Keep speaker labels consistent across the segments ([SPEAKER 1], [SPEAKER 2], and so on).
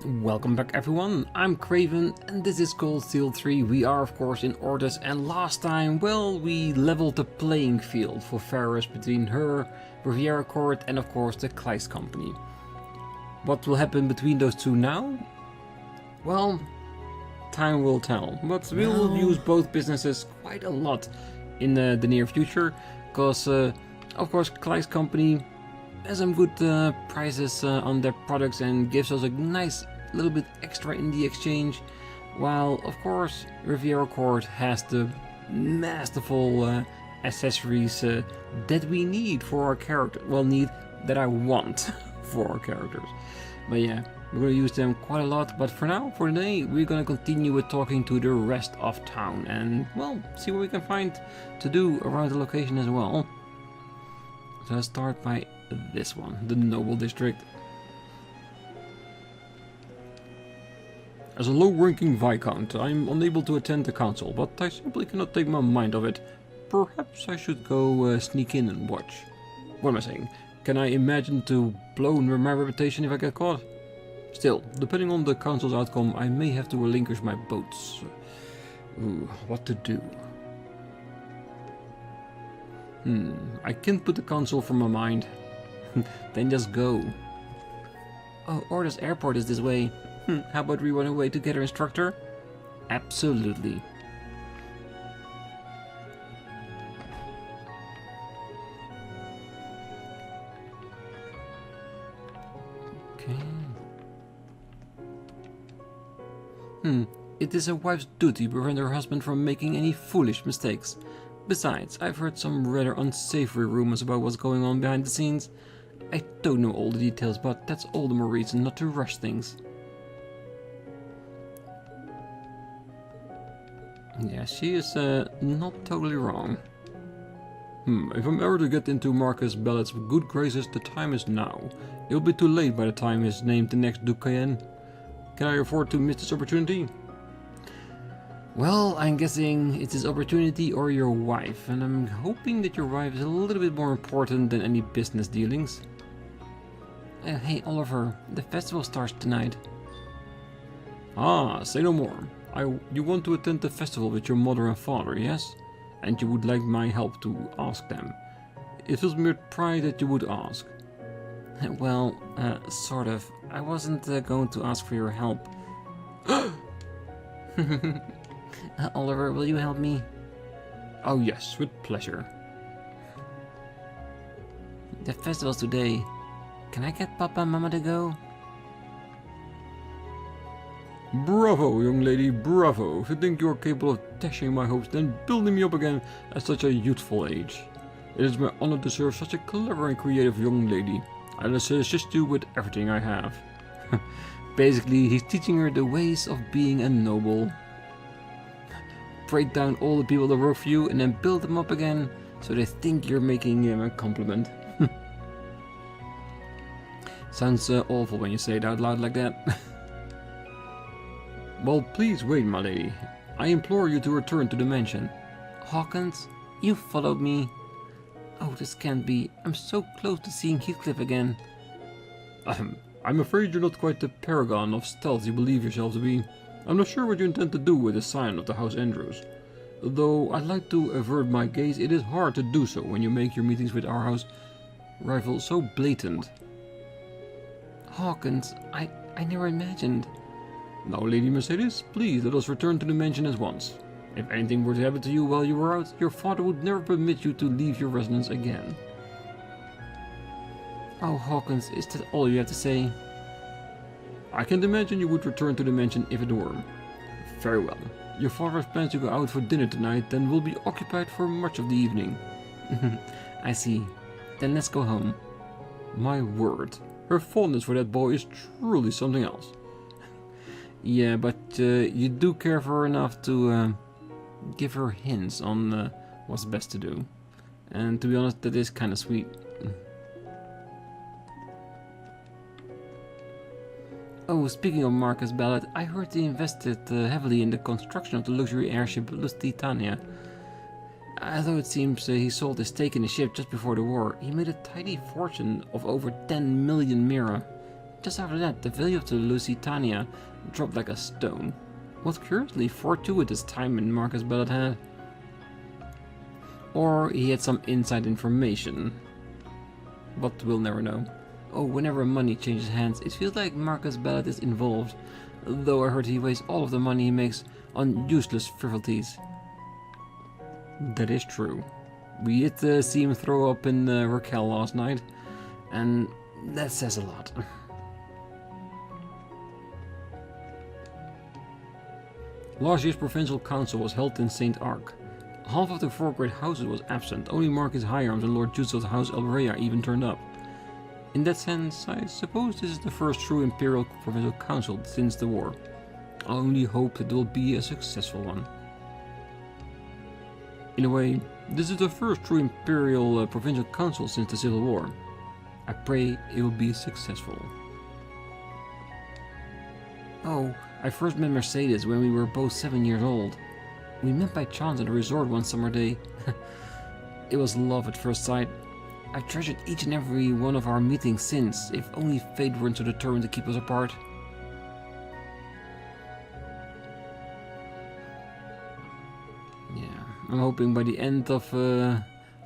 [SPEAKER 1] Welcome back everyone, I'm Craven and this is Cold Steel 3. We are of course in Ordos, and last time, well, we leveled the playing field for Ferris between her, Riviera Court and of course the Kleist Company. What will happen between those two now? Well, time will tell, but we will use both businesses quite a lot in the near future, because of course Kleist Company has some good prices on their products and gives us a nice little bit extra in the exchange, while of course Riviera Court has the masterful accessories that we need for our character. Well, that I want for our characters. But yeah, we're gonna use them quite a lot. But for now, for today, we're gonna continue with talking to the rest of town and, well, see what we can find to do around the location as well. So let's start by this one, the Noble District. As a low-ranking Viscount, I'm unable to attend the council, but I simply cannot take my mind off it. Perhaps I should go sneak in and watch. What am I saying? Can I imagine to blow my reputation if I get caught? Still, depending on the council's outcome, I may have to relinquish my boats. Ooh, what to do? I can't put the council from my mind. Then just go. Oh, Ordos Airport is this way. How about we run away together, instructor? Absolutely. Okay. It is a wife's duty to prevent her husband from making any foolish mistakes. Besides, I've heard some rather unsavory rumors about what's going on behind the scenes. I don't know all the details, but that's all the more reason not to rush things. Yeah, she is not totally wrong. If I'm ever to get into Marcus Bellett's good graces, the time is now. It'll be too late by the time he's named the next Duke Cayenne. Can I afford to miss this opportunity? Well, I'm guessing it's his opportunity or your wife, and I'm hoping that your wife is a little bit more important than any business dealings. Hey Oliver, the festival starts tonight. Ah, say no more. You want to attend the festival with your mother and father, yes? And you would like my help to ask them. It fills me with pride that you would ask. Well, sort of. I wasn't going to ask for your help. Oliver, will you help me? Oh yes, with pleasure. The festival's today. Can I get Papa and Mama to go?
[SPEAKER 2] Bravo, young lady, bravo. If you think you are capable of dashing my hopes, then building me up again at such a youthful age. It is my honor to serve such a clever and creative young lady. I'll assist you with everything I have.
[SPEAKER 1] Basically, he's teaching her the ways of being a noble. Break down all the people that work for you and then build them up again, so they think you're making him a compliment. Sounds awful when you say it out loud like that.
[SPEAKER 2] Well, please wait, my lady. I implore you to return to the mansion.
[SPEAKER 1] Hawkins, you followed me. Oh, this can't be. I'm so close to seeing Heathcliff again.
[SPEAKER 2] I'm afraid you're not quite the paragon of stealth you believe yourself to be. I'm not sure what you intend to do with the sign of the House Andrews. Though I'd like to avert my gaze, it is hard to do so when you make your meetings with our house rival so blatant.
[SPEAKER 1] Hawkins, I never imagined.
[SPEAKER 2] Now, Lady Mercedes, please let us return to the mansion at once. If anything were to happen to you while you were out, your father would never permit you to leave your residence again.
[SPEAKER 1] Oh, Hawkins, is that all you have to say?
[SPEAKER 2] I can't imagine you would return to the mansion if it were. Very well. Your father plans to go out for dinner tonight and will be occupied for much of the evening.
[SPEAKER 1] I see. Then let's go home.
[SPEAKER 2] My word, her fondness for that boy is truly something else.
[SPEAKER 1] Yeah, but you do care for her enough to give her hints on what's best to do. And to be honest, that is kind of sweet. Oh, speaking of Marcus Bellet, I heard he invested heavily in the construction of the luxury airship Lusitania. Although it seems he sold his stake in the ship just before the war, he made a tidy fortune of over 10 million mira. Just after that, the value of the Lusitania dropped like a stone. What curiously fortuitous timing Marcus Bellet had. Or he had some inside information. But we'll never know. Oh, whenever money changes hands, it feels like Marcus Bellet is involved. Though I heard he wastes all of the money he makes on useless frivolities. That is true. We did see him throw up in Raquel last night. And that says a lot. Last year's provincial council was held in St. Arc. Half of the four great houses was absent, only Marcus Hyarms and Lord Juice of the House Elrea even turned up. In that sense, I suppose this is the first true Imperial Provincial Council since the war. I only hope it will be a successful one. In a way, this is the first true Imperial Provincial Council since the Civil War. I pray it will be successful. Oh, I first met Mercedes when we were both 7 years old. We met by chance at a resort one summer day. It was love at first sight. I've treasured each and every one of our meetings since, if only fate weren't so determined to keep us apart. Yeah, I'm hoping by the end of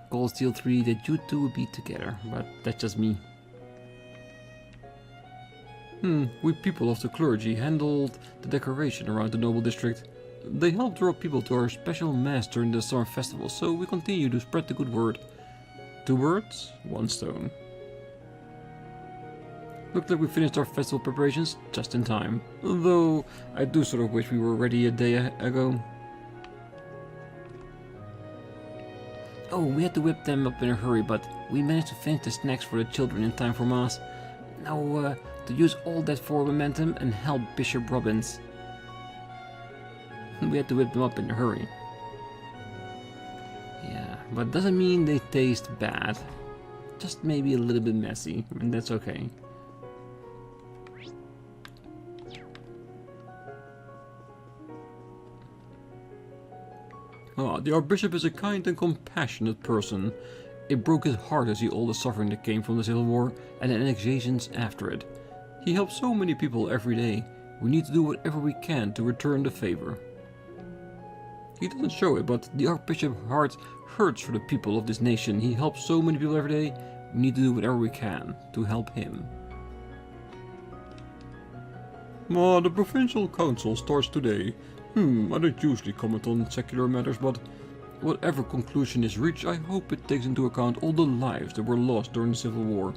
[SPEAKER 1] Cold Steel 3 that you two will be together, but that's just me. We people of the clergy handled the decoration around the noble district. They helped draw people to our special mass during the summer festival, so we continue to spread the good word. 2 birds, 1 stone. Looked like we finished our festival preparations just in time, though I do sort of wish we were ready a day ago. Oh, we had to whip them up in a hurry, but we managed to finish the snacks for the children in time for Mass. Now, to use all that forward momentum and help Bishop Robbins. We had to whip them up in a hurry. Yeah, but doesn't mean they taste bad. Just maybe a little bit messy, and that's okay. The Archbishop is a kind and compassionate person. It broke his heart to see all the suffering that came from the Civil War and the annexations after it. He helps so many people every day. We need to do whatever we can to return the favor. He doesn't show it, but the Archbishop's heart hurts for the people of this nation. He helps so many people every day. We need to do whatever we can to help him. The Provincial Council starts today. I don't usually comment on secular matters, but whatever conclusion is reached, I hope it takes into account all the lives that were lost during the Civil War.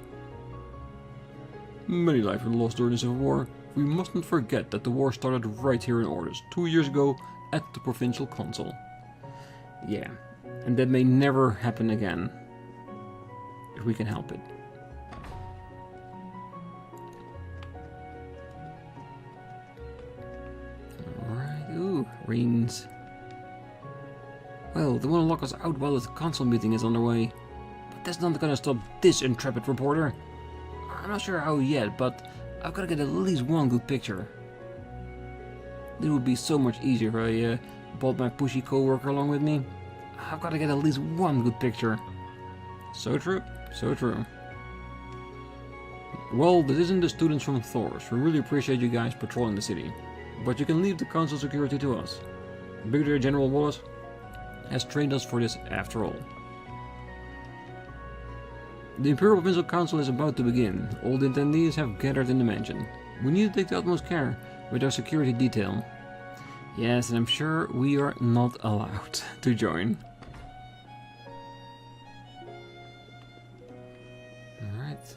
[SPEAKER 1] Many lives were lost during the Civil War. We mustn't forget that the war started right here in Ordis, 2 years ago at the Provincial Council. Yeah, and that may never happen again, if we can help it. Alright, ooh, Reans. Well, they want to lock us out while the council meeting is underway. But that's not gonna stop this intrepid reporter. I'm not sure how yet, but I've gotta get at least one good picture. It would be so much easier if I brought my pushy co-worker along with me. I've gotta get at least one good picture. So true, so true. Well, this isn't the students from Thors. We really appreciate you guys patrolling the city. But you can leave the council security to us. Brigadier General Wallace has trained us for this after all. The Imperial Provincial Council is about to begin. All the attendees have gathered in the mansion. We need to take the utmost care with our security detail. Yes, and I'm sure we are not allowed to join. Alright.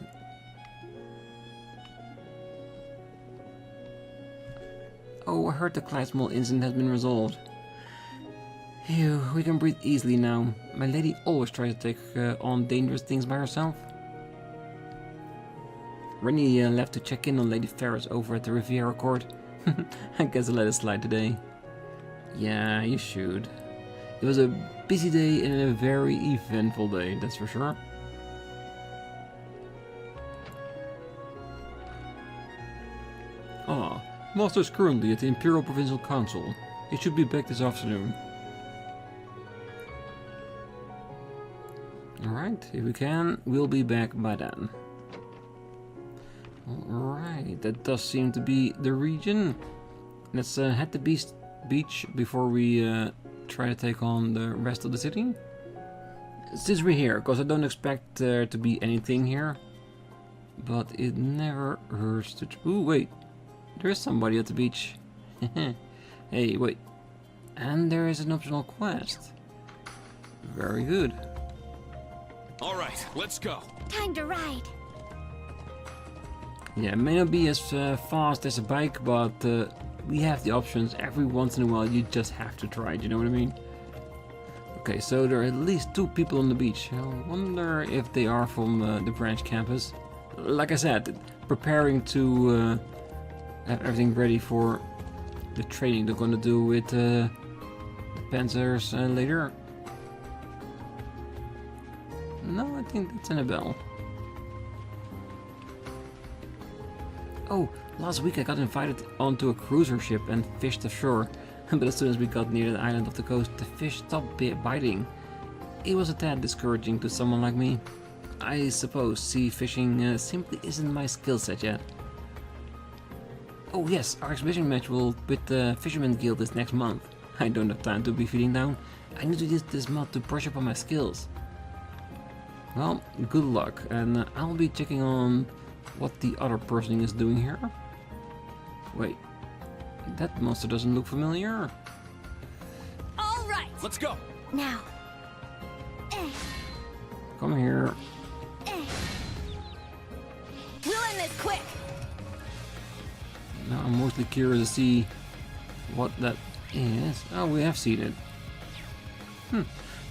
[SPEAKER 1] Oh, I heard the Classmall incident has been resolved. Phew, we can breathe easily now. My lady always tries to take on dangerous things by herself. Rennie left to check in on Lady Ferris over at the Riviera Court. I guess I'll let it slide today. Yeah, you should. It was a busy day and a very eventful day, that's for sure. Master's currently at the Imperial Provincial Council. He should be back this afternoon. Alright, if we can, we'll be back by then. Alright. Right, that does seem to be the region. Let's head to beach before we try to take on the rest of the city. Since we're here, because I don't expect there to be anything here. But it never hurts to... Ooh, wait. There is somebody at the beach. Hey, wait. And there is an optional quest. Very good.
[SPEAKER 3] Alright, let's go.
[SPEAKER 4] Time to ride.
[SPEAKER 1] Yeah, it may not be as fast as a bike, but we have the options. Every once in a while you just have to try it, you know what I mean? Okay, so there are at least 2 people on the beach. I wonder if they are from the branch campus. Like I said, preparing to have everything ready for the training they're gonna do with the Panzers later. No, I think that's Annabelle. Oh, last week I got invited onto a cruiser ship and fished ashore, but as soon as we got near the island off the coast, the fish stopped biting. It was a tad discouraging to someone like me. I suppose sea fishing simply isn't my skill set yet. Oh yes, our exhibition match with the Fisherman Guild is next month. I don't have time to be feeling down. I need to use this month to brush up on my skills. Well, good luck, and I'll be checking on what the other person is doing here. Wait, that monster doesn't look familiar.
[SPEAKER 4] All right.
[SPEAKER 3] Let's go.
[SPEAKER 4] Now.
[SPEAKER 1] Come here.
[SPEAKER 4] We'll end this quick.
[SPEAKER 1] Now I'm mostly curious to see what that is. Oh, we have seen it. For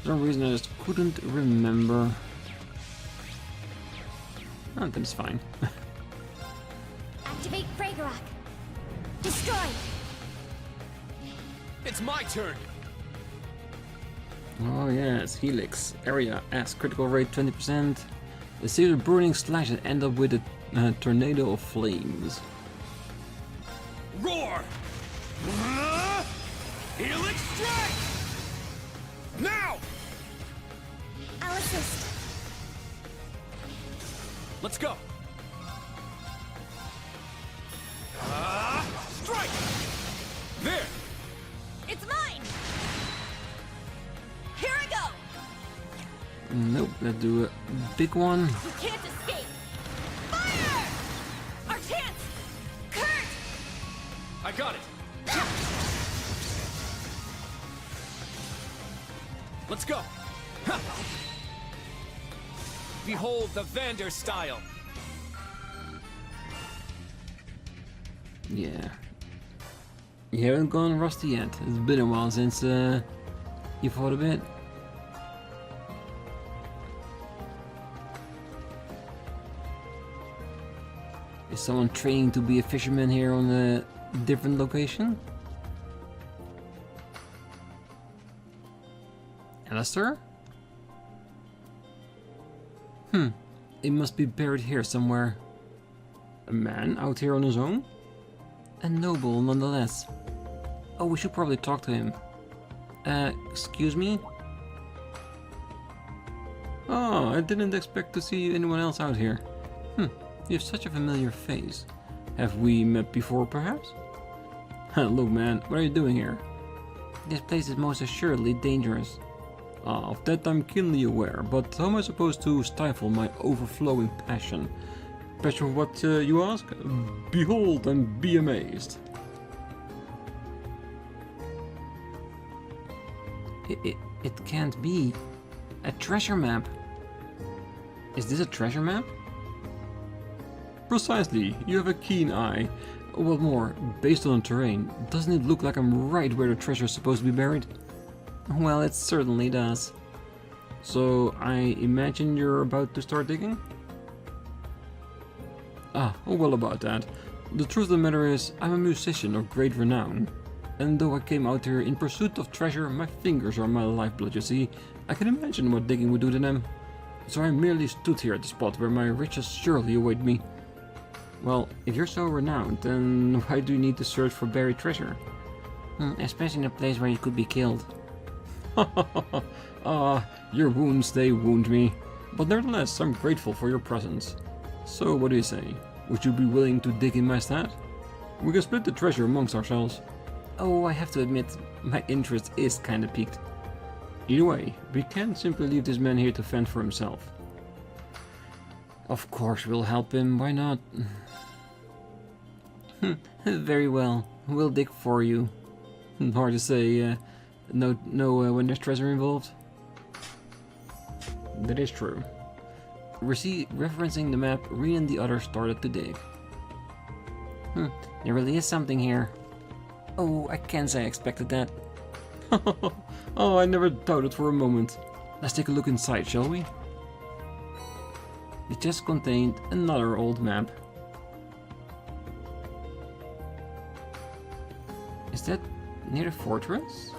[SPEAKER 1] some reason I just couldn't remember. Oh, that's fine.
[SPEAKER 4] Activate Fragorock. Destroy.
[SPEAKER 3] It's my turn.
[SPEAKER 1] Oh yes, Helix. Area S. Critical rate 20%. A series of burning slashes end up with a tornado of flames.
[SPEAKER 3] Roar! Helix strike! Now!
[SPEAKER 4] I'll assist.
[SPEAKER 3] Let's go. Strike! There!
[SPEAKER 4] It's mine. Here I go.
[SPEAKER 1] Nope, let's do a big one.
[SPEAKER 4] You can't escape. Fire! Our chance. Kurt.
[SPEAKER 3] I got it. Let's go. Ha! Behold the Vander style.
[SPEAKER 1] Yeah. You haven't gone rusty yet. It's been a while since you fought a bit. Is someone training to be a fisherman here on a different location? Alistair? It must be buried here somewhere. A man out here on his own? A noble nonetheless. Oh, we should probably talk to him. Excuse me? Oh, I didn't expect to see anyone else out here. You have such a familiar face. Have we met before, perhaps? Look, man, what are you doing here? This place is most assuredly dangerous. Of that I'm keenly aware, but how am I supposed to stifle my overflowing passion? Passion for what, you ask? Behold and be amazed. It can't be. A treasure map. Is this a treasure map? Precisely, you have a keen eye. What more, based on the terrain, doesn't it look like I'm right where the treasure is supposed to be buried? Well, it certainly does. So, I imagine you're about to start digging? Oh well about that. The truth of the matter is, I'm a musician of great renown. And though I came out here in pursuit of treasure, my fingers are my lifeblood, you see. I can imagine what digging would do to them. So I merely stood here at the spot where my riches surely await me. Well, if you're so renowned, then why do you need to search for buried treasure? Especially in a place where you could be killed. Your wounds, they wound me. But nevertheless, I'm grateful for your presence. So, what do you say?
[SPEAKER 2] Would you be willing to dig in my stead? We can split the treasure amongst ourselves.
[SPEAKER 1] Oh, I have to admit, my interest is kinda piqued.
[SPEAKER 2] Either way, we can't simply leave this man here to fend for himself.
[SPEAKER 1] Of course we'll help him, why not? Very well, we'll dig for you.
[SPEAKER 2] Hard to say, when there's treasure involved. That is true.
[SPEAKER 1] Referencing the map, Rean and the others started to dig. There really is something here. Oh, I can't say I expected that.
[SPEAKER 2] Oh, I never doubted for a moment. Let's take a look inside, shall we?
[SPEAKER 1] The chest contained another old map. Is that near the fortress?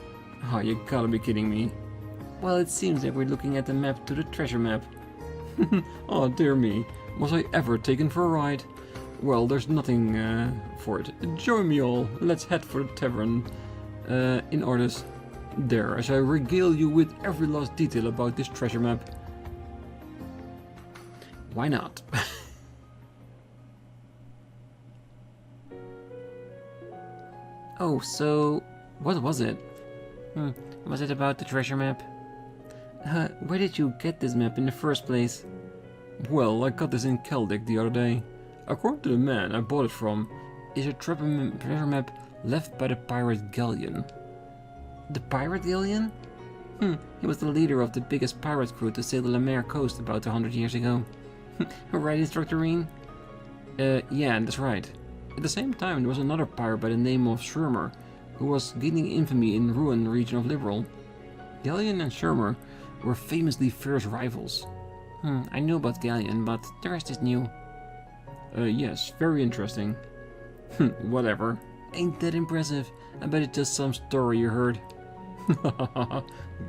[SPEAKER 2] Oh, you gotta be kidding me.
[SPEAKER 1] Well, it seems that we're looking at the map to the treasure map.
[SPEAKER 2] Oh, dear me. Was I ever taken for a ride? Well, there's nothing for it. Join me all. Let's head for the tavern in Ordis. There, as I regale you with every last detail about this treasure map.
[SPEAKER 1] Why not? Oh, so what was it? Was it about the treasure map? Where did you get this map in the first place?
[SPEAKER 2] Well, I got this in Celtic the other day. According to the man I bought it from,
[SPEAKER 1] is a treasure map left by the pirate galleon. The pirate galleon? He was the leader of the biggest pirate crew to sail the La Mer coast about 100 years ago. Right, Instructor Rean?
[SPEAKER 2] Yeah, that's right. At the same time, there was another pirate by the name of Schwarzer, who was gaining infamy in Ruan region of Liberal.
[SPEAKER 1] Galleon and Schwarzer were famously fierce rivals. I knew about Galleon, but the rest is new.
[SPEAKER 2] Yes, very interesting. Whatever.
[SPEAKER 1] Ain't that impressive? I bet it's just some story you heard.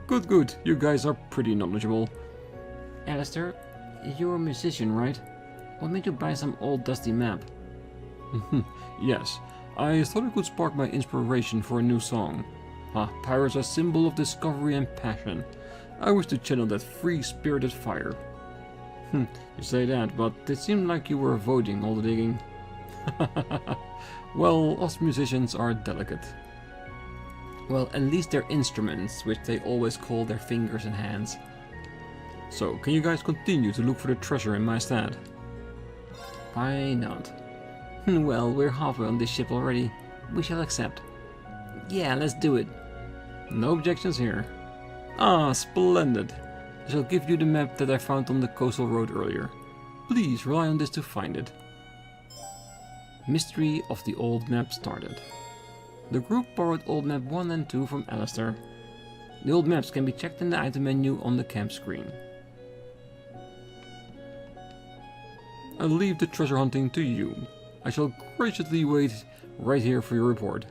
[SPEAKER 2] Good, you guys are pretty knowledgeable.
[SPEAKER 1] Alistair, you're a musician, right? What made you buy some old dusty map?
[SPEAKER 2] Yes, I thought it could spark my inspiration for a new song. Pirates are a symbol of discovery and passion. I wish to channel that free-spirited fire. You say that, but it seemed like you were avoiding all the digging. Well, us musicians are delicate.
[SPEAKER 1] Well, at least they're instruments, which they always call their fingers and hands.
[SPEAKER 2] So, can you guys continue to look for the treasure in my stead?
[SPEAKER 1] Why not? Well, we're halfway on this ship already. We shall accept. Yeah, let's do it.
[SPEAKER 2] No objections here. Ah, splendid. I shall give you the map that I found on the coastal road earlier. Please rely on this to find it.
[SPEAKER 1] Mystery of the old map started. The group borrowed old map 1 and 2 from Alistair. The old maps can be checked in the item menu on the camp screen.
[SPEAKER 2] I'll leave the treasure hunting to you. I shall graciously wait right here for your report.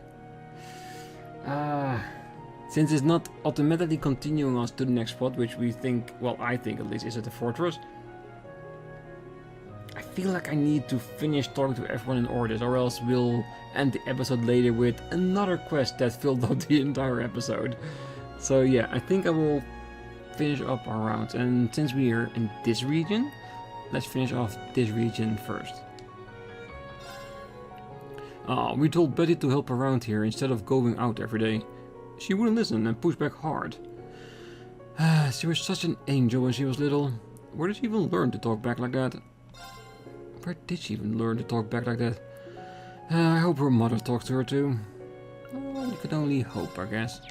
[SPEAKER 1] Since it's not automatically continuing us to the next spot, which we think, well, I think at least, is at the fortress, I feel like I need to finish talking to everyone in Ordis, or else we'll end the episode later with another quest that filled up the entire episode. So yeah, I think I will finish up our rounds, and since we are in this region, let's finish off this region first.
[SPEAKER 2] We told Betty to help around here instead of going out every day. She wouldn't listen and pushed back hard. She was such an angel when she was little. Where did she even learn to talk back like that? Where did she even learn to talk back like that? I hope her mother talks to her too.
[SPEAKER 1] Well, you can only hope, I guess.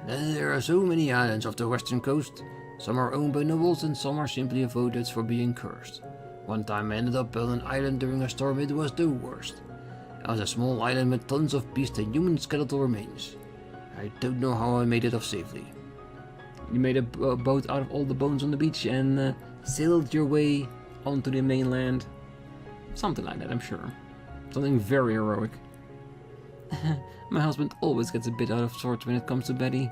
[SPEAKER 1] There are so many islands off the western coast. Some are owned by nobles and some are simply avoided for being cursed. One time I ended up on an island during a storm. It was the worst. It was a small island with tons of beast and human skeletal remains. I don't know how I made it off safely. You made a boat out of all the bones on the beach and sailed your way onto the mainland. Something like that, I'm sure. Something very heroic. My husband always gets a bit out of sorts when it comes to Betty.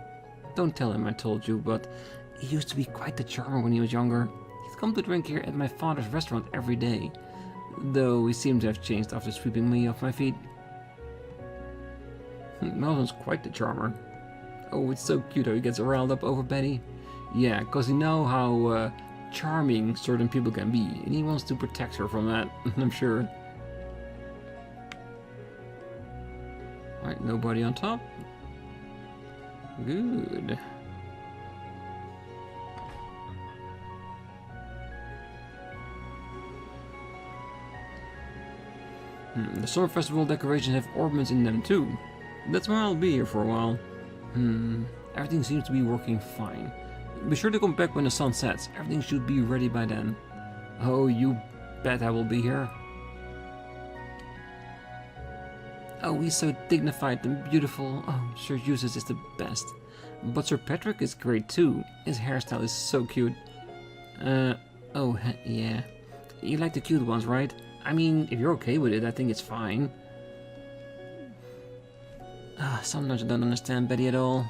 [SPEAKER 1] Don't tell him I told you, but he used to be quite the charmer when he was younger. He'd come to drink here at my father's restaurant every day, though he seemed to have changed after sweeping me off my feet. My husband's quite the charmer. Oh, it's so cute how he gets riled up over Betty. Yeah, because you know how charming certain people can be, and he wants to protect her from that, I'm sure. Alright, nobody on top. Good. The Summer Festival decorations have ornaments in them too. That's why I'll be here for a while. Everything seems to be working fine. Be sure to come back when the sun sets. Everything should be ready by then. Oh, you bet I will be here. Oh, he's so dignified and beautiful. Oh, Sir Eustace is the best. But Sir Patrick is great too. His hairstyle is so cute. Oh, yeah. You like the cute ones, right? I mean, if you're okay with it, I think it's fine. Sometimes I don't understand Betty at all.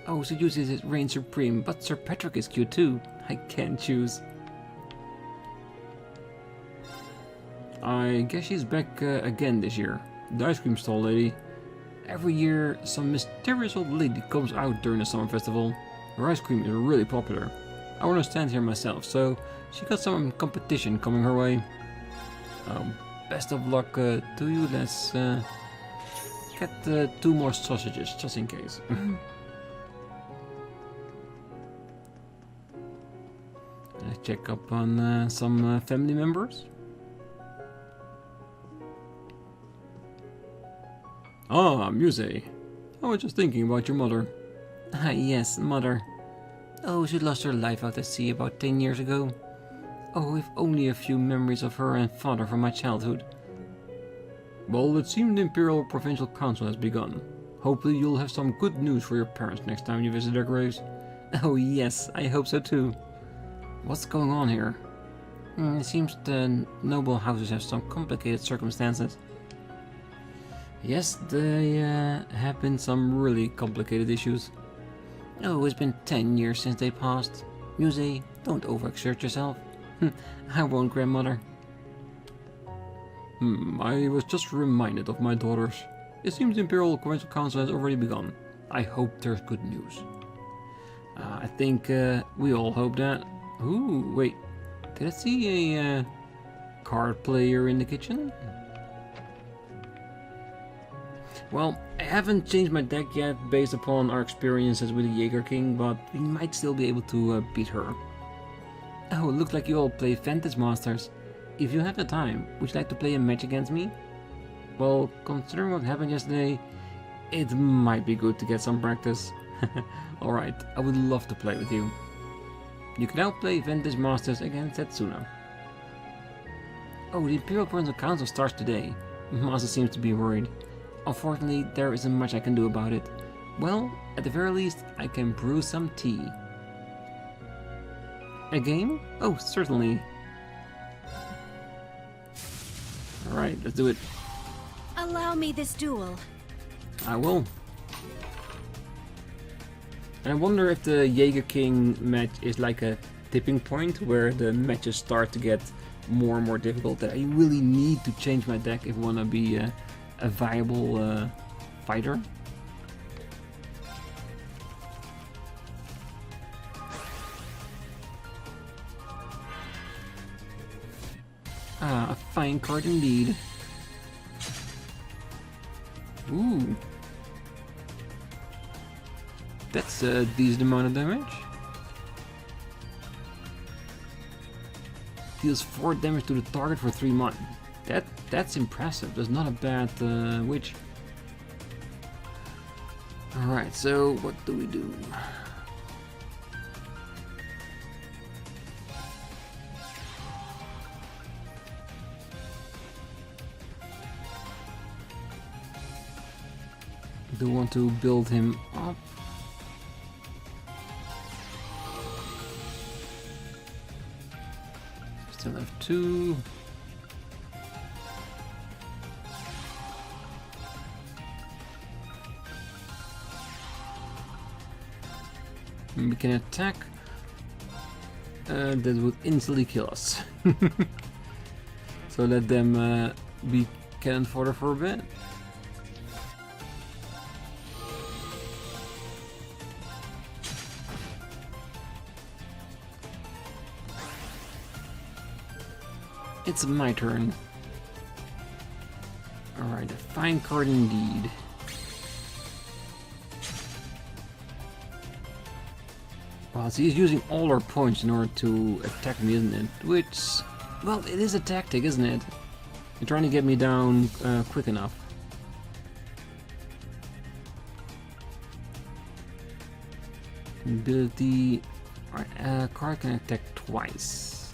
[SPEAKER 1] Oh, Sir Eustace reigns supreme, but Sir Patrick is cute too. I can't choose. I guess she's back again this year. The ice cream stall lady. Every year, some mysterious old lady comes out during the summer festival. Her ice cream is really popular. I want to stand here myself, so she got some competition coming her way. Best of luck to you. Let's get 2 more sausages, just in case. Check up on some family members. Ah, Muse. I was just thinking about your mother. Yes, mother. Oh, she lost her life out at sea about 10 years ago. Oh, if only a few memories of her and father from my childhood. Well, it seems the Imperial Provincial Council has begun. Hopefully you'll have some good news for your parents next time you visit their graves. Oh yes, I hope so too. What's going on here? It seems the noble houses have some complicated circumstances. Yes, there have been some really complicated issues. Oh, it's been 10 years since they passed. Muse, don't overexert yourself. I won't, grandmother. I was just reminded of my daughters. It seems the Imperial Provincial Council has already begun. I hope there's good news. I think we all hope that. Ooh, wait. Did I see a card player in the kitchen? Well, I haven't changed my deck yet based upon our experiences with the Jaeger King, but we might still be able to beat her. Oh, it looks like you all play Vantage Masters. If you have the time, would you like to play a match against me? Well, considering what happened yesterday, it might be good to get some practice. Alright, I would love to play with you. You can now play Vantage Masters against Setsuna. Oh, the Imperial Provincial Council starts today. Master seems to be worried. Unfortunately, there isn't much I can do about it. Well, at the very least, I can brew some tea. A game? Oh, certainly. Alright, let's do it.
[SPEAKER 4] Allow me this duel.
[SPEAKER 1] I will. And I wonder if the Jaeger King match is like a tipping point where the matches start to get more and more difficult, that I really need to change my deck if I want to be a viable fighter. Ah, a fine card indeed. Ooh. That's a decent amount of damage. Deals 4 damage to the target for 3 months. That's impressive. That's not a bad witch. Alright, so what do we do? Do want to build him up. Still have 2. We can attack. That would instantly kill us. So let them be cannon fodder for a bit. It's my turn. Alright, a fine card indeed. Well, she's using all her points in order to attack me, isn't it? Which, well, it is a tactic, isn't it? You're trying to get me down quick enough. Ability, card can attack twice.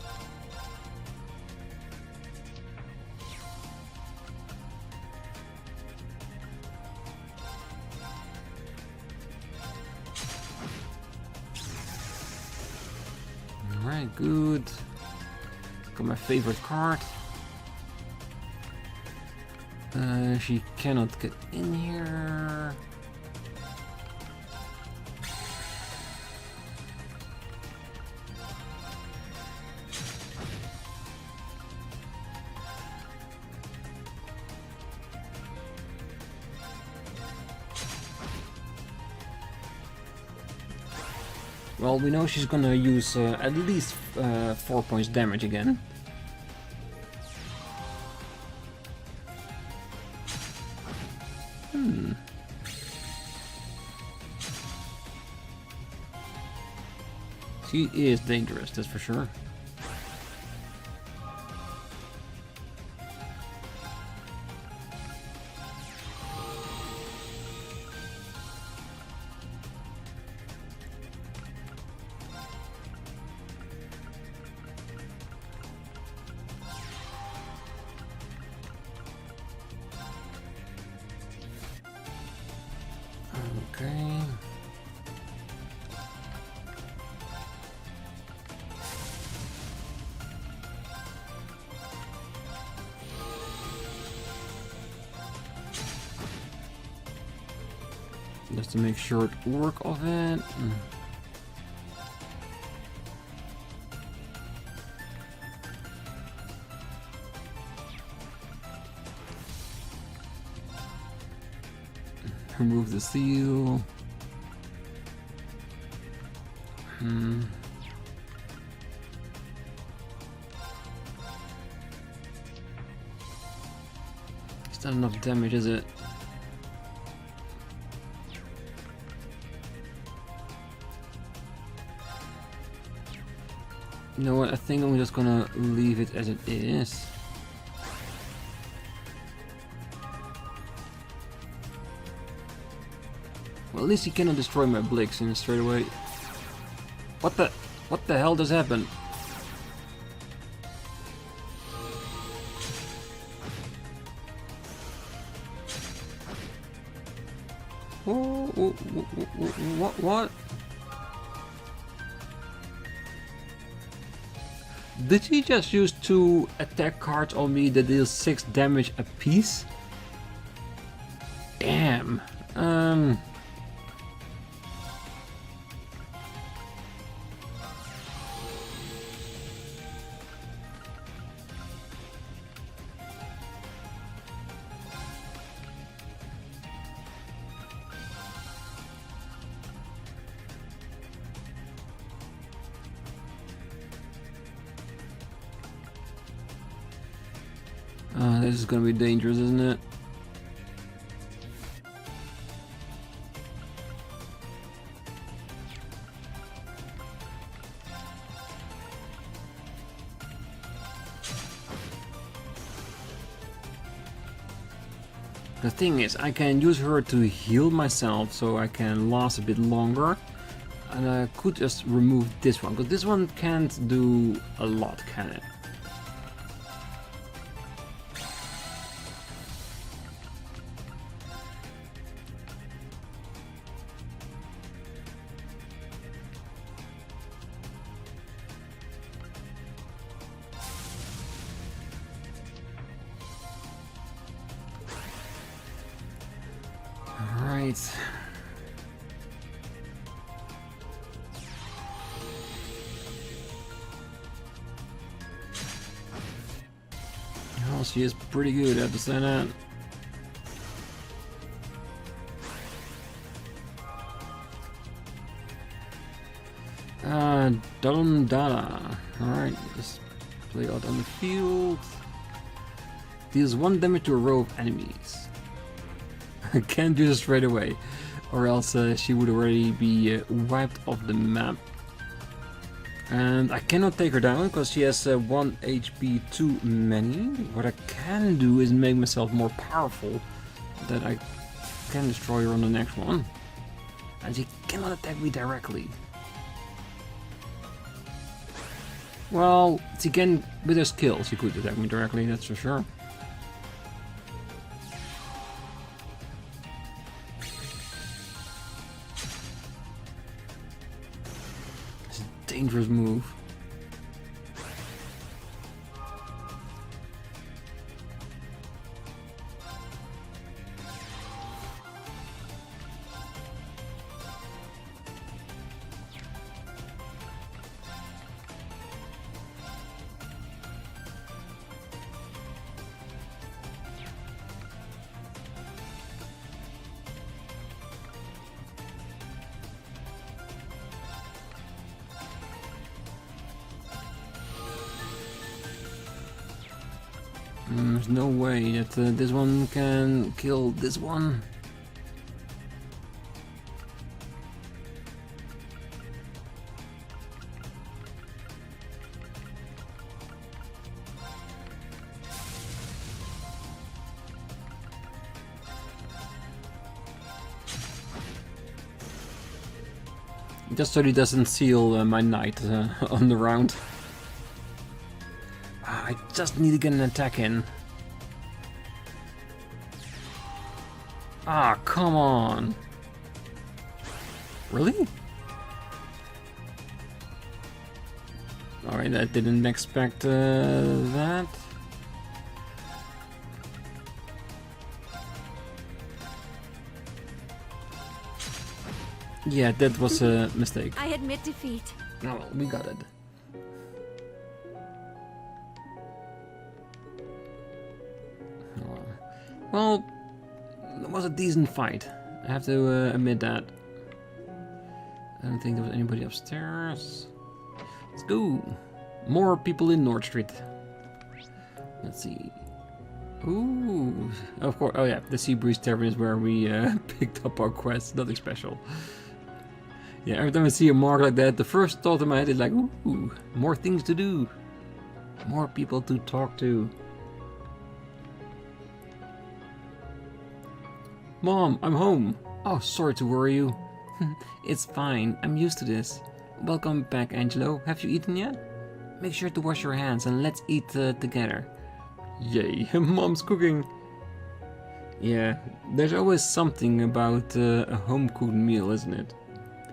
[SPEAKER 1] Alright, good. Got my favorite card. She cannot get in here. Well, we know she's gonna use at least 4 points damage again. She is dangerous, that's for sure. Okay. Just to make short work of it. Remove the seal. It's not enough damage, is it? You know what, I think I'm just gonna leave it as it is. Well, at least he cannot destroy my Blixen straight away. What the hell just happened? What? Did he just use 2 attack cards on me that deal 6 damage apiece? Damn. This is gonna be dangerous, isn't it? The thing is, I can use her to heal myself so I can last a bit longer. And I could just remove this one, because this one can't do a lot, can it? Alright. Oh, she is pretty good, I have to say that. Dada. Alright, just Play out on the field. Deals 1 damage to a row of enemies. Can't do this straight away, or else she would already be wiped off the map. And I cannot take her down because she has 1 HP too many. What I can do is make myself more powerful, that I can destroy her on the next one. And she cannot attack me directly. Well, she can, with her skill, she could attack me directly, that's for sure. It's a dangerous move. There's no way that this one can kill this one. Just so he doesn't seal my knight on the round. I just need to get an attack in. Ah, come on. Really? Alright, I didn't expect that. Yeah, that was a mistake.
[SPEAKER 4] I admit defeat.
[SPEAKER 1] Oh well, we got it. Well, it was a decent fight. I have to admit that. I don't think there was anybody upstairs. Let's go. More people in North Street. Let's see. Ooh, of course. Oh yeah, the Sea Breeze Tavern is where we picked up our quest. Nothing special. Yeah, every time I see a mark like that, the first thought in my head is like, ooh, more things to do. More people to talk to. Mom, I'm home. Oh, sorry to worry you. It's fine, I'm used to this. Welcome back, Angelo. Have you eaten yet? Make sure to wash your hands and let's eat together. Yay, Mom's cooking. Yeah, there's always something about a home-cooked meal, isn't it?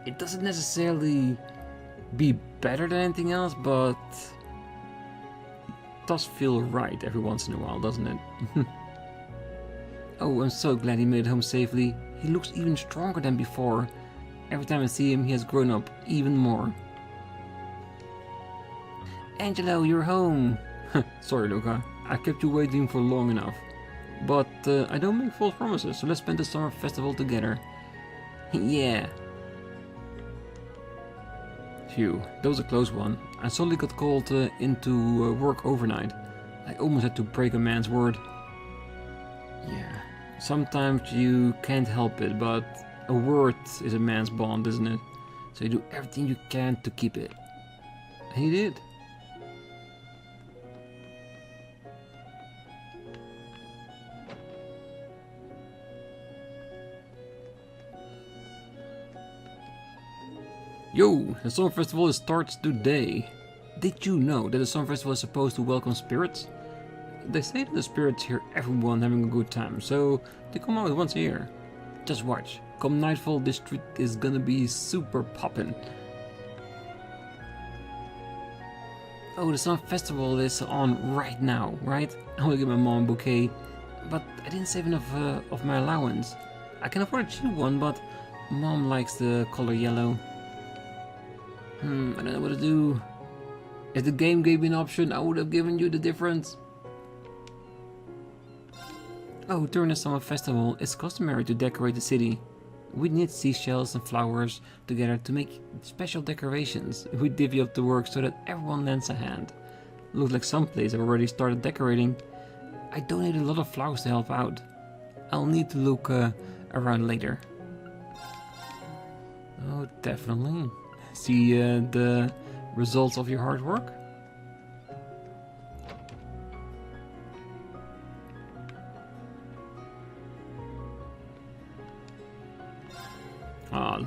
[SPEAKER 1] It doesn't necessarily be better than anything else, but it does feel right every once in a while, doesn't it? Oh, I'm so glad he made it home safely. He looks even stronger than before. Every time I see him, he has grown up even more. Angelo, you're home. Sorry, Luca. I kept you waiting for long enough. But I don't make false promises, so let's spend the summer festival together. Yeah. Phew, that was a close one. I suddenly got called into work overnight. I almost had to break a man's word. Yeah. Sometimes you can't help it, but a word is a man's bond, isn't it? So you do everything you can to keep it. And he did. Yo, the Summer Festival starts today. Did you know that the Summer Festival is supposed to welcome spirits? They say that the spirits hear everyone having a good time, so they come out once a year. Just watch. Come nightfall, this street is gonna be super poppin'. Oh, the Summer Festival is on right now, right? I want to give my mom a bouquet, but I didn't save enough of my allowance. I can afford a cheap one, but Mom likes the color yellow. I don't know what to do. If the game gave me an option, I would have given you the difference. Oh, during the Summer Festival, it's customary to decorate the city. We knit seashells and flowers together to make special decorations. We divvy up the work so that everyone lends a hand. Looks like some places have already started decorating. I donated a lot of flowers to help out. I'll need to look around later. Oh, definitely. See the results of your hard work?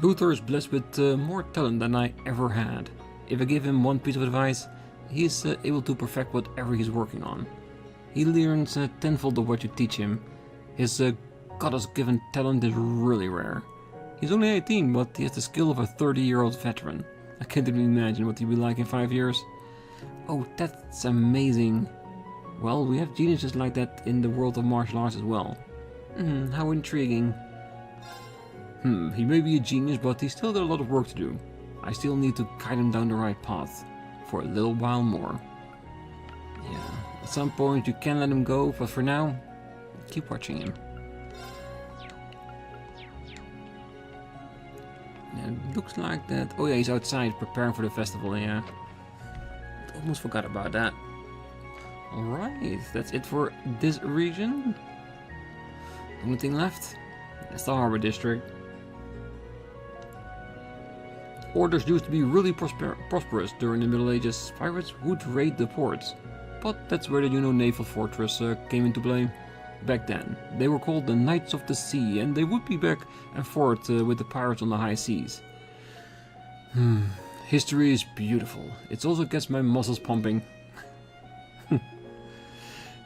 [SPEAKER 1] Luther is blessed with more talent than I ever had. If I give him one piece of advice, he is able to perfect whatever he's working on. He learns tenfold of what you teach him. His goddess-given talent is really rare. He's only 18, but he has the skill of a 30-year-old veteran. I can't even imagine what he'll be like in 5 years. Oh, that's amazing. Well, we have geniuses like that in the world of martial arts as well. How intriguing. He may be a genius, but he's still got a lot of work to do. I still need to guide him down the right path. For a little while more. Yeah, at some point you can let him go, but for now, keep watching him. Yeah, it looks like that. Oh yeah, he's outside preparing for the festival, yeah. Almost forgot about that. Alright, that's it for this region. Only thing left, that's the harbor district. Orders used to be really prosperous during the Middle Ages. Pirates would raid the ports. But that's where the naval fortress came into play. Back then, they were called the Knights of the Sea, and they would be back and forth with the pirates on the high seas. History is beautiful. It also gets my muscles pumping.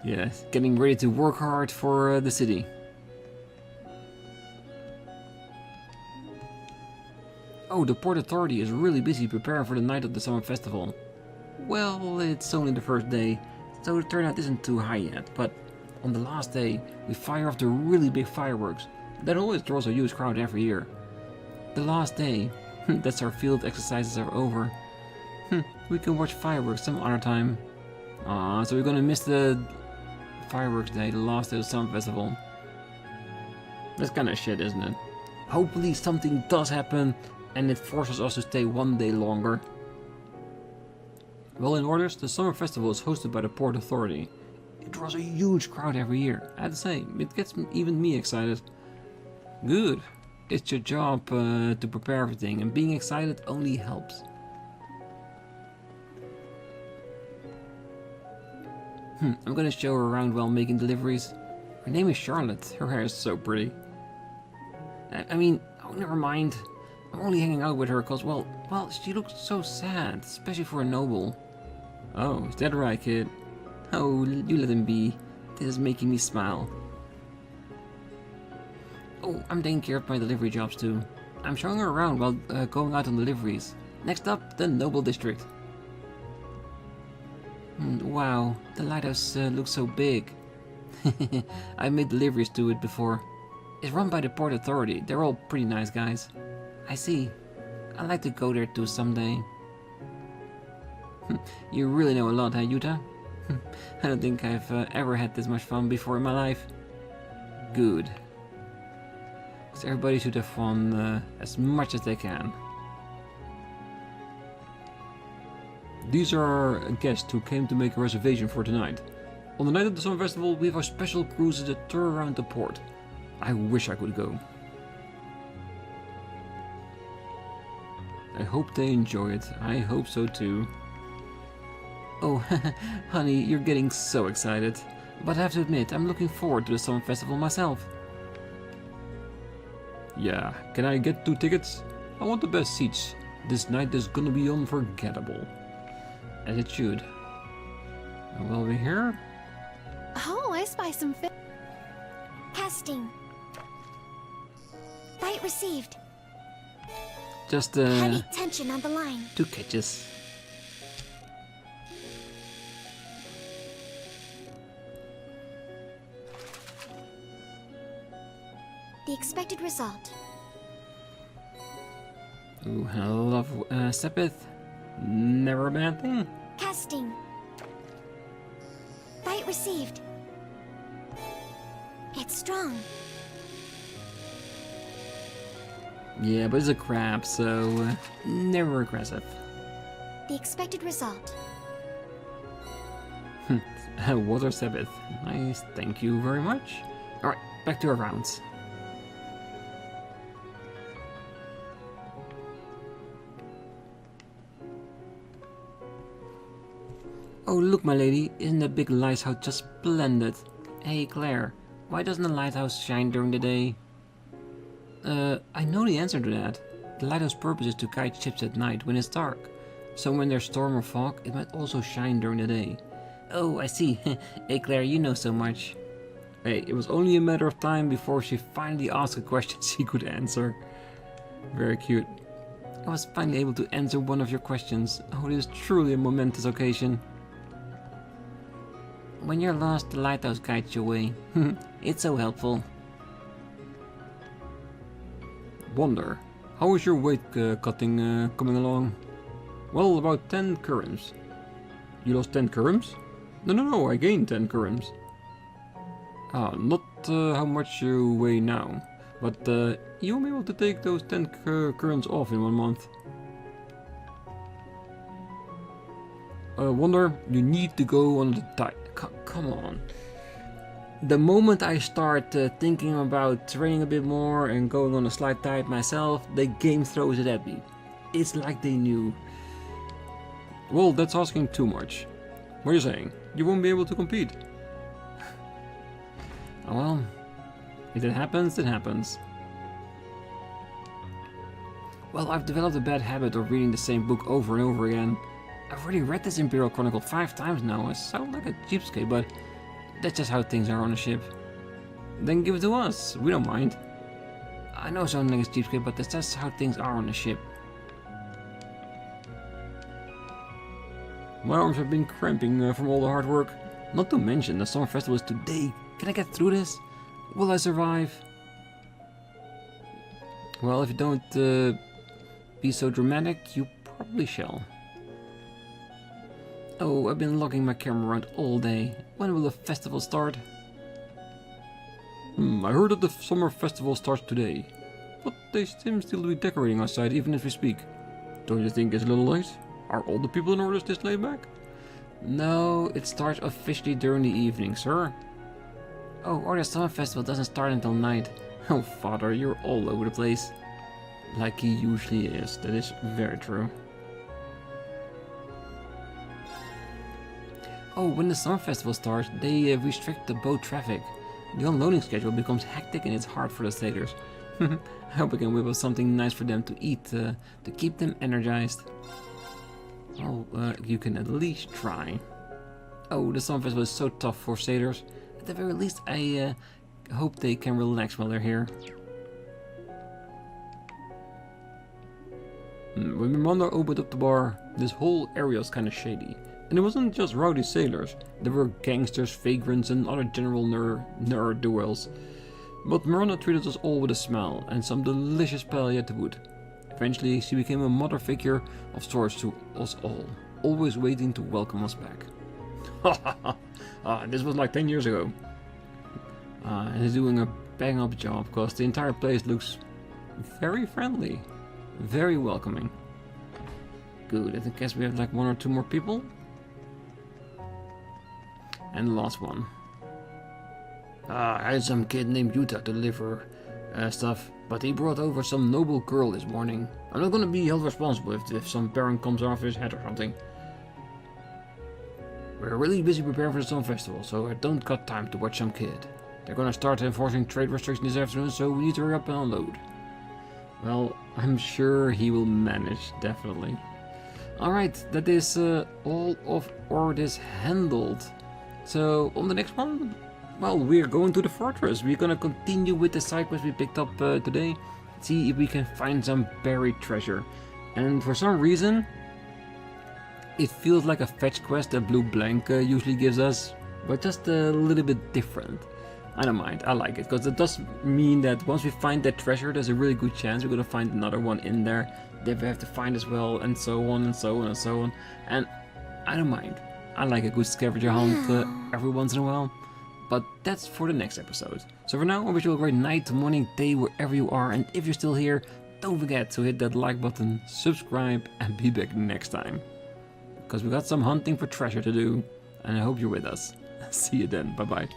[SPEAKER 1] Yeah, getting ready to work hard for the city. Oh, the Port Authority is really busy preparing for the night of the summer festival. Well, it's only the first day, so the turnout isn't too high yet, but on the last day, we fire off the really big fireworks. That always draws a huge crowd every year. The last day, that's our field exercises are over. We can watch fireworks some other time. So we're gonna miss the fireworks day, the last day of the summer festival. That's kinda shit, isn't it? Hopefully something does happen and it forces us to stay one day longer. Well, in orders, the summer festival is hosted by the Port Authority. It draws a huge crowd every year. I have to say, it gets even me excited. Good. It's your job to prepare everything, and being excited only helps. I'm gonna show her around while making deliveries. Her name is Charlotte. Her hair is so pretty. I mean, oh, never mind. I'm only hanging out with her because, well, she looks so sad, especially for a noble. Oh, is that right, kid? Oh, you let him be. This is making me smile. Oh, I'm taking care of my delivery jobs too. I'm showing her around while going out on deliveries. Next up, the Noble District. Wow, the lighthouse looks so big. I made deliveries to it before. It's run by the Port Authority. They're all pretty nice guys. I see. I'd like to go there too someday. You really know a lot, huh, Yuta? I don't think I've ever had this much fun before in my life. Good. Because everybody should have fun as much as they can. These are our guests who came to make a reservation for tonight. On the night of the Summer Festival, we have our special cruises that tour around the port. I wish I could go. I hope they enjoy it. I hope so too. Oh, honey, you're getting so excited. But I have to admit, I'm looking forward to the Summer Festival myself. Yeah, can I get 2 tickets? I want the best seats. This night is gonna be unforgettable. As it should. Will we hear?
[SPEAKER 4] Oh, I spy some fish. Casting. Bite received.
[SPEAKER 1] Just
[SPEAKER 4] heavy tension on the line.
[SPEAKER 1] 2 catches.
[SPEAKER 4] The expected result.
[SPEAKER 1] Ooh, I love Sepith. Never a bad thing.
[SPEAKER 4] Casting. Bite received. It's strong.
[SPEAKER 1] Yeah, but it's a crab, so never aggressive.
[SPEAKER 4] The expected result.
[SPEAKER 1] Water Sabbath. Nice, thank you very much. Alright, back to our rounds. Oh, look, my lady, isn't that big lighthouse just splendid? Hey, Claire, why doesn't the lighthouse shine during the day? I know the answer to that. The lighthouse purpose is to guide ships at night when it's dark. So when there's storm or fog, it might also shine during the day. Oh, I see. Hey, Claire, you know so much. Hey, it was only a matter of time before she finally asked a question she could answer. Very cute. I was finally able to answer one of your questions. Oh, this is truly a momentous occasion. When you're lost, the lighthouse guides your way. It's so helpful.
[SPEAKER 2] Wonder, how is your weight cutting coming along? Well, about 10 currents. You lost 10 currents? No, I gained 10 currents. Not how much you weigh now, but you won't be able to take those 10 currents off in 1 month. Wonder, you need to go on the tide. Come on.
[SPEAKER 1] The moment I start thinking about training a bit more and going on a slight diet myself, the game throws it at me. It's like they knew.
[SPEAKER 2] Well, that's asking too much. What are you saying? You won't be able to compete.
[SPEAKER 1] Well, if it happens, it happens. Well, I've developed a bad habit of reading the same book over and over again. I've already read this Imperial Chronicle 5 times now. I sound like a cheapskate, but that's just how things are on a ship. Then give it to us. We don't mind. I know I sound like a cheapskate, but that's just how things are on a ship.
[SPEAKER 2] My arms have been cramping from all the hard work.
[SPEAKER 1] Not to mention the summer festival is today. Can I get through this? Will I survive? Well, if you don't be so dramatic, you probably shall. Oh, I've been lugging my camera around all day. When will the festival start?
[SPEAKER 2] I heard that the summer festival starts today. But they seem still to be decorating outside even as we speak. Don't you think it's a little late? Are all the people in orders this laid back?
[SPEAKER 1] No, it starts officially during the evening, sir. Oh, or the summer festival doesn't start until night. Oh, father, you're all over the place.
[SPEAKER 2] Like he usually is, that is very true.
[SPEAKER 1] Oh, when the summer festival starts, they restrict the boat traffic. The unloading schedule becomes hectic and it's hard for the sailors. I hope I can whip up something nice for them to eat to keep them energized. Oh, you can at least try. Oh, the summer festival is so tough for sailors. At the very least, I hope they can relax while they're here.
[SPEAKER 2] When my mother opened up the bar, this whole area was kind of shady. And it wasn't just rowdy sailors, there were gangsters, vagrants and other general ne'er-do-wells. But Miranda treated us all with a smile and some delicious paella to boot. Eventually she became a mother figure of sorts to us all, always waiting to welcome us back.
[SPEAKER 1] This was like 10 years ago. And he's doing a bang-up job because the entire place looks very friendly, very welcoming. Good, I guess we have like 1 or 2 more people. And the last one. I had some kid named Yuta deliver stuff, but he brought over some noble girl this morning. I'm not gonna be held responsible if some parent comes off his head or something. We're really busy preparing for the summer festival, so I don't got time to watch some kid. They're gonna start enforcing trade restrictions this afternoon, so we need to hurry up and unload. Well, I'm sure he will manage, definitely. Alright, that is all of orders handled. So, on the next one, well, we're going to the fortress. We're gonna continue with the side quest we picked up today. See if we can find some buried treasure. And for some reason, it feels like a fetch quest that Blue Blank usually gives us, but just a little bit different. I don't mind, I like it, because it does mean that once we find that treasure, there's a really good chance we're gonna find another one in there that we have to find as well, and so on and so on and so on. And I don't mind. I like a good scavenger hunt every once in a while, but that's for the next episode. So for now, I wish you a great night, morning, day, wherever you are, and if you're still here, don't forget to hit that like button, subscribe, and be back next time. Because we got some hunting for treasure to do. and I hope you're with us. See you then. Bye bye.